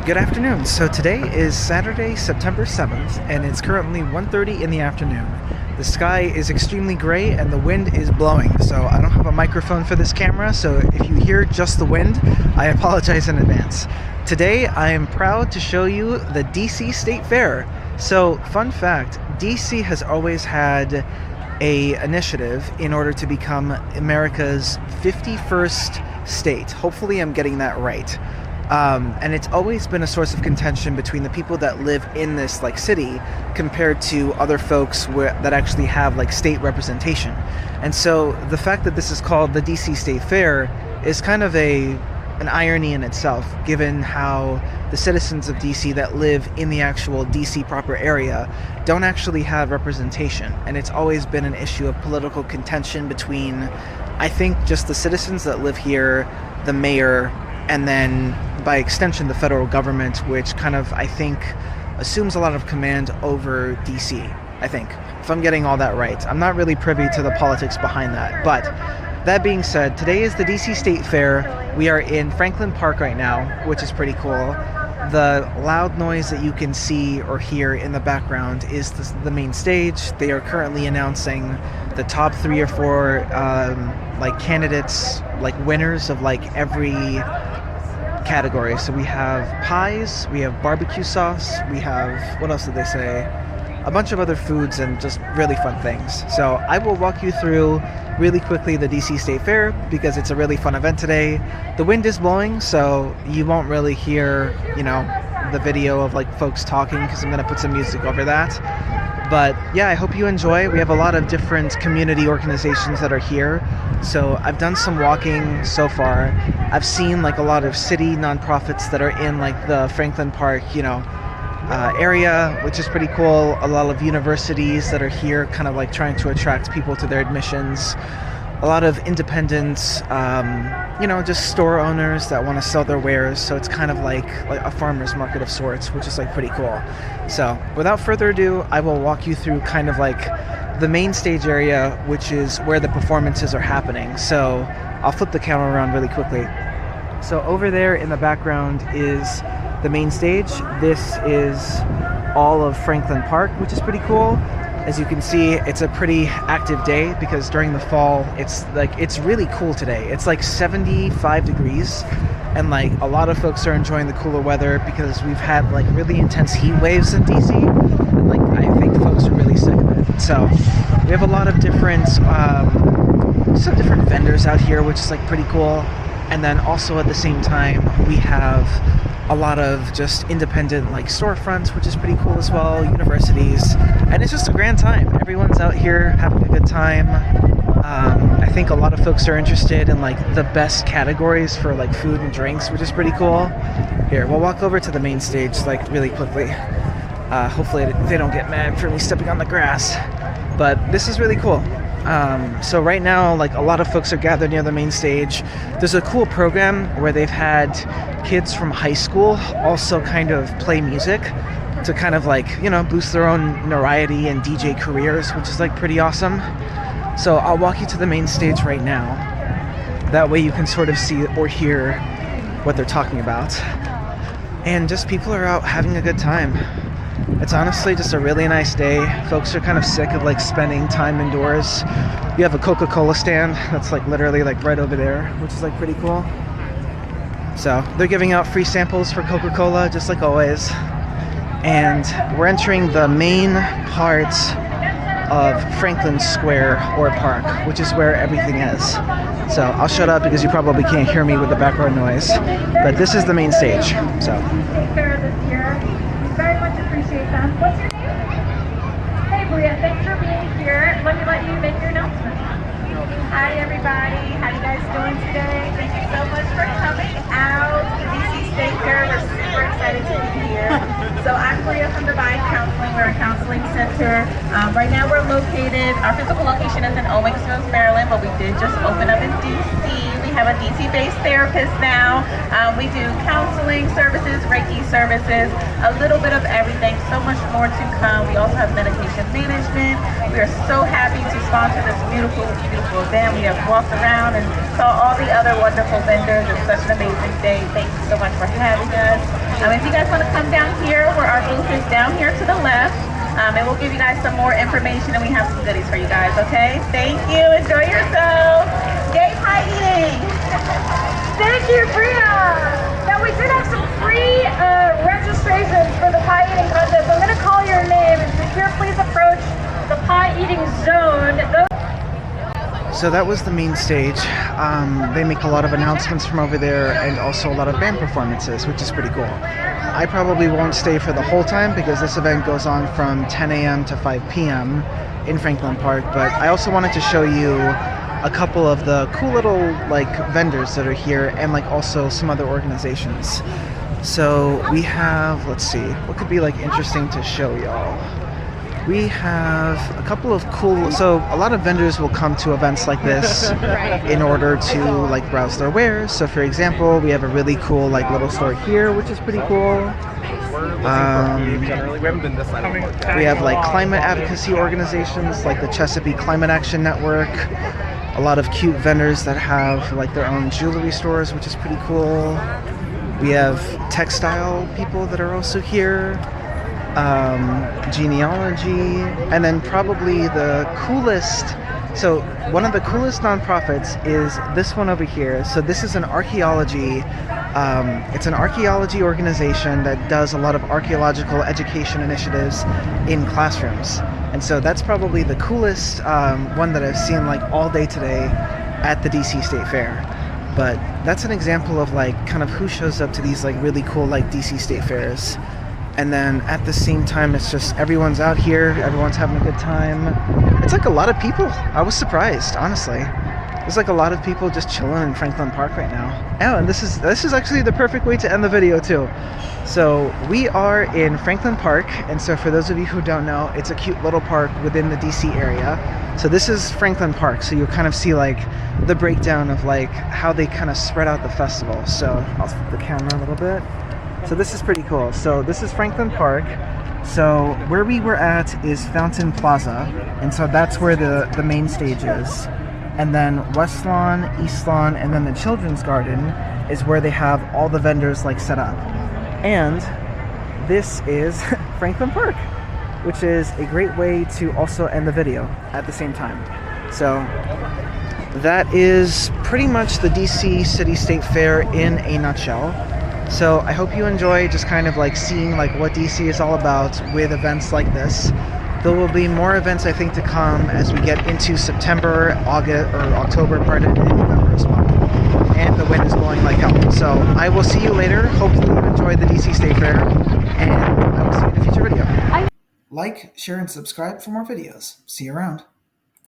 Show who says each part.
Speaker 1: Good afternoon. So today is Saturday, September 7th, and it's currently 1:30 in the afternoon. The sky is extremely gray and the wind is blowing, so I don't have a microphone for this camera, so if you hear just the wind, I apologize in advance. Today, I am proud to show you the DC State Fair. So, fun fact, DC has always had a initiative in order to become America's 51st state. Hopefully I'm getting that right. And it's always been a source of contention between the people that live in this city compared to other folks that actually have state representation. And so the fact that this is called the DC State Fair is kind of an irony in itself, given how the citizens of DC that live in the actual DC proper area don't actually have representation. And it's always been an issue of political contention between, I think, just the citizens that live here, the mayor, and then by extension the federal government, which kind of, I think, assumes a lot of command over DC, I think, if I'm getting all that right. I'm not really privy to the politics behind that, but that being said, today is the DC State Fair. We are in Franklin Park right now, which is pretty cool. The loud noise that you can see or hear in the background is the main stage. They are currently announcing the top 3 or 4 candidates, winners of every category. So we have pies, we have barbecue sauce, we have, what else did they say? A bunch of other foods and just really fun things. So I will walk you through really quickly the DC State Fair because it's a really fun event today. The wind is blowing, so you won't really hear, the video of folks talking because I'm going to put some music over that. But yeah, I hope you enjoy. We have a lot of different community organizations that are here. So I've done some walking so far. I've seen a lot of city nonprofits that are in the Franklin Park, area, which is pretty cool. A lot of universities that are here kind of trying to attract people to their admissions. A lot of independents, just store owners that want to sell their wares. So it's kind of like a farmer's market of sorts, which is pretty cool. So without further ado, I will walk you through kind of the main stage area, which is where the performances are happening. So I'll flip the camera around really quickly. So over there in the background is the main stage. This is all of Franklin Park, which is pretty cool. As you can see, it's a pretty active day because during the fall, it's really cool today. It's 75 degrees and a lot of folks are enjoying the cooler weather because we've had really intense heat waves in DC. And I think folks are really sick of it. So we have a lot of different, some different vendors out here, which is pretty cool. And then also at the same time, we have a lot of just independent storefronts, which is pretty cool as well, universities, and it's just a grand time. Everyone's out here having a good time. I think a lot of folks are interested in the best categories for food and drinks, which is pretty cool. Here, we'll walk over to the main stage really quickly. Hopefully they don't get mad for me stepping on the grass, but this is really cool. So right now, a lot of folks are gathered near the main stage. There's a cool program where they've had kids from high school also kind of play music to kind of boost their own notoriety and DJ careers, which is pretty awesome. So I'll walk you to the main stage right now. That way you can sort of see or hear what they're talking about. And just people are out having a good time. It's honestly just a really nice day. Folks are kind of sick of spending time indoors. You have a Coca-Cola stand that's literally right over there, which is pretty cool. So they're giving out free samples for Coca-Cola, just like always. And we're entering the main part of Franklin Square or Park, which is where everything is. So I'll shut up because you probably can't hear me with the background noise. But this is the main stage. So.
Speaker 2: Very much appreciate that. What's your name? Hey, Bria, thanks for being here. Let me let you make your announcement. Hi, everybody. How you guys doing today? Thank you so much for coming out to the DC State Fair. We're super excited to be here. So I'm Bria from Divine Counseling. We're a counseling center. Right now we're located, our physical location is in Owensville, Maryland, but we did just open up in DC. We have a DC-based therapist now. We do counseling services, Reiki services, a little bit of everything, so much more to come. We also have medication management. We are so happy to sponsor this beautiful, beautiful event. We have walked around and saw all the other wonderful vendors. It's such an amazing day. Thank you so much for having us. If you guys want to come down here, where our booth is down here to the left, and we'll give you guys some more information, and we have some goodies for you guys, okay? Thank you. Enjoy yourself. Yay, pie eating.
Speaker 3: Thank you, Bria. Now we did have some free registrations for the pie eating contest. I'm going to call your name. Here, please approach the pie eating zone.
Speaker 1: So that was the main stage. They make a lot of announcements from over there and also a lot of band performances, which is pretty cool. I probably won't stay for the whole time because this event goes on from 10 a.m. to 5 p.m. in Franklin Park, but I also wanted to show you a couple of the cool little like vendors that are here and like also some other organizations. So we have, let's see, what could be like interesting to show y'all. We have a couple of cool, so a lot of vendors will come to events like this in order to like browse their wares. So for example, we have a really cool like little store here, which is pretty cool. We have like climate advocacy organizations like the Chesapeake Climate Action Network. A lot of cute vendors that have like their own jewelry stores, which is pretty cool. We have textile people that are also here. Genealogy, and then probably the coolest, so one of the coolest nonprofits is this one over here. So this is an archaeology, it's an archaeology organization that does a lot of archaeological education initiatives in classrooms. And so that's probably the coolest one that I've seen like all day today at the DC State Fair. But that's an example of like kind of who shows up to these like really cool like DC State Fairs. And then at the same time, it's just everyone's out here, everyone's having a good time. It's like a lot of people. I was surprised, honestly. There's like a lot of people just chilling in Franklin Park right now. Oh, and this is actually the perfect way to end the video too. So we are in Franklin Park, and so for those of you who don't know, it's a cute little park within the DC area. So this is Franklin Park, so you'll kind of see like the breakdown of like how they kind of spread out the festival. So I'll flip the camera a little bit. So this is pretty cool. So this is Franklin Park. So where we were at is Fountain Plaza, and so that's where the main stage is. And then West Lawn, East Lawn, and then the Children's Garden is where they have all the vendors like set up. And this is Franklin Park, which is a great way to also end the video at the same time. So that is pretty much the DC City State Fair in a nutshell. So I hope you enjoy just kind of like seeing like what DC is all about with events like this. There will be more events I think to come as we get into September, August, or October, pardon, and November as well. And the wind is blowing like hell. So I will see you later. Hopefully you enjoyed the DC State Fair, and I will see you in a future video. Like, share, and subscribe for more videos. See you around.